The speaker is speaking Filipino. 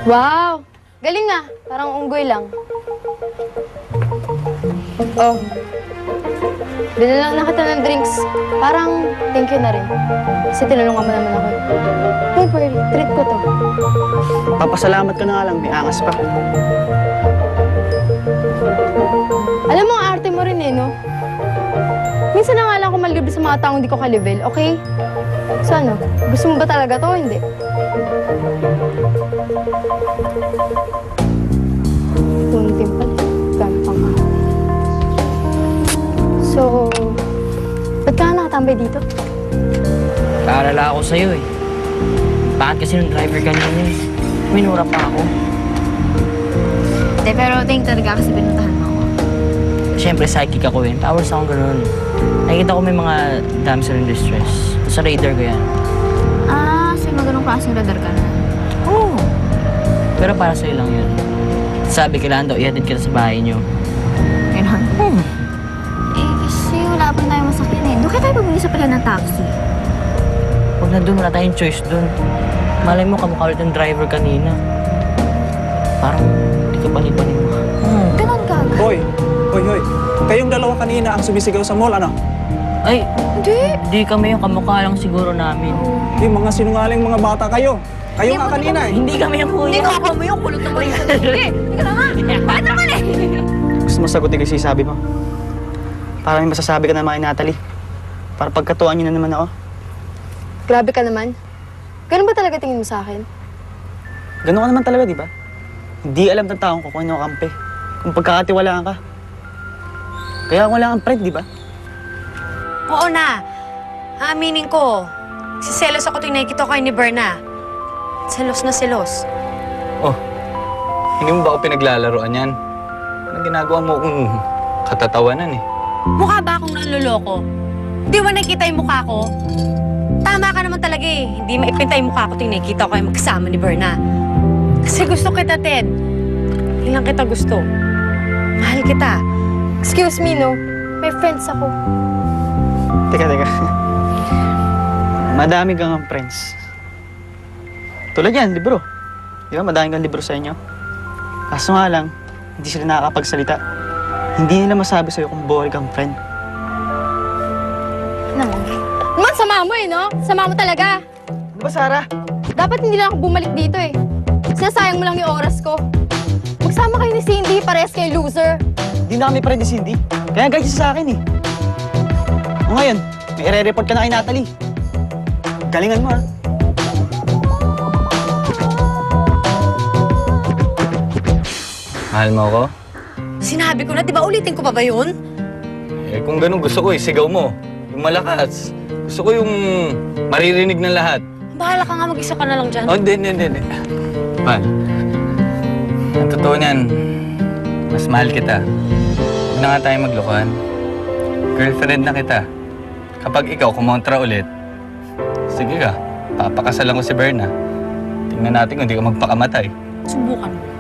Wow! Galing ah. Parang unggoy lang. Oh. Binalang na kita ng drinks. Parang thank you na rin. Kasi tinulungan mo naman ako. Hey, Pearl, treat ko to. Papasalamat ka na nga lang, may angas pa. Alam mo, ang arte mo rin eh, no? Minsan na nga lang ako malibre sa mga taong hindi ko ka-level, okay? So ano, gusto mo ba talaga to o hindi? Kunti pala. Gampang ka. So, ba't ka nakatambay dito? Kaalala ako sa'yo eh. Bakit kasi nung driver kanina eh? Minura pa ako. Hindi, pero thank talaga kasi pinuntahan mo ako. Siyempre, psychic ako eh. Powers akong ganun. Nakikita ko may mga damsel in distress. Sa radar ko yan. Ah, so magandang klaseng radar ka na. Oo. Pero para sa'yo lang yun. Sabi, kailangan daw ihatid kita sa bahay niyo. Ganun? Eh, kasi wala pa tayong masakyan eh. Doon kaya tayo bumili sa pala ng taxi. Huwag na doon, wala tayong choice doon. Malay mo, kamukha ulit ng driver kanina. Parang hindi ka bali-bali mo. Ganun ka. Hoy! Hoy! Kayong dalawa kanina ang sumisigaw sa mall, ano? Ay, Hindi. di kami yung kamukha lang siguro namin. Yung mga sinungaling mga bata kayo. Kayo nga kanina eh. Hindi kami yung kuya. Hindi ka mo yung kulot naman yung sarili. Hindi ka naman. Bakit naman eh? Gusto mo sagutin kasi sabi mo. Para may masasabi ka naman kay Natalie. Para pagkatuan niyo na naman ako. Grabe ka naman. Ganun ba talaga tingin mo sa akin? Ganun ka naman talaga, di ba? Hindi alam ng taong ko kung ano kampi. Kung pagkakatiwalaan ka. Kaya wala kang friend, di ba? Oo na. Aaminin ko. Siselos ako tuwing nakikita ko kayo ni Berna. Selos na selos. Oh, hindi mo ba ako pinaglalaroan yan? Anong ginagawa mo kung katatawanan eh? Mukha ba akong nanloloko? Di ba nakikita yung mukha ko? Tama ka naman talaga eh. Hindi maipinta yung mukha ko tuwing nakikita ko kayo magkasama ni Berna. Kasi gusto kita, Ted. Hindi lang kita gusto. Mahal kita. Excuse me, no? May friends ako. Teka. Madami kang friends. Tulad yan, libro. Di ba, madami kang libro sa inyo. Kaso nga lang, hindi sila nakakapagsalita. Hindi nila masabi sa'yo kung boring kang friend. Naman, sama mo eh, no? Sama mo talaga. Di ba, Sarah? Dapat hindi lang ako bumalik dito eh. Sinasayang mo lang yung oras ko. Magsama kayo ni Cindy, parehas kayo loser. Hindi na kami friend ni Cindy. Kaya guys sa akin eh. O ngayon, may ire-report ka na kay Natalie. Galingan mo ha. Mahal mo ako? Sinabi ko na, di ba ulitin ko pa ba yun? Eh kung ganun gusto ko eh, sigaw mo. Yung malakas. Gusto ko yung maririnig ng lahat. Bahala ka nga, mag-isa ka na lang dyan. Oh, hindi. Mahal. Ang totoo niyan, mas mahal kita. Huwag na nga tayo maglokohan. Girlfriend na kita. Kapag ikaw kumontra ulit, sige ka, papakasalan ko si Berna. Tingnan natin kung hindi ka magpakamatay. Subukan mo.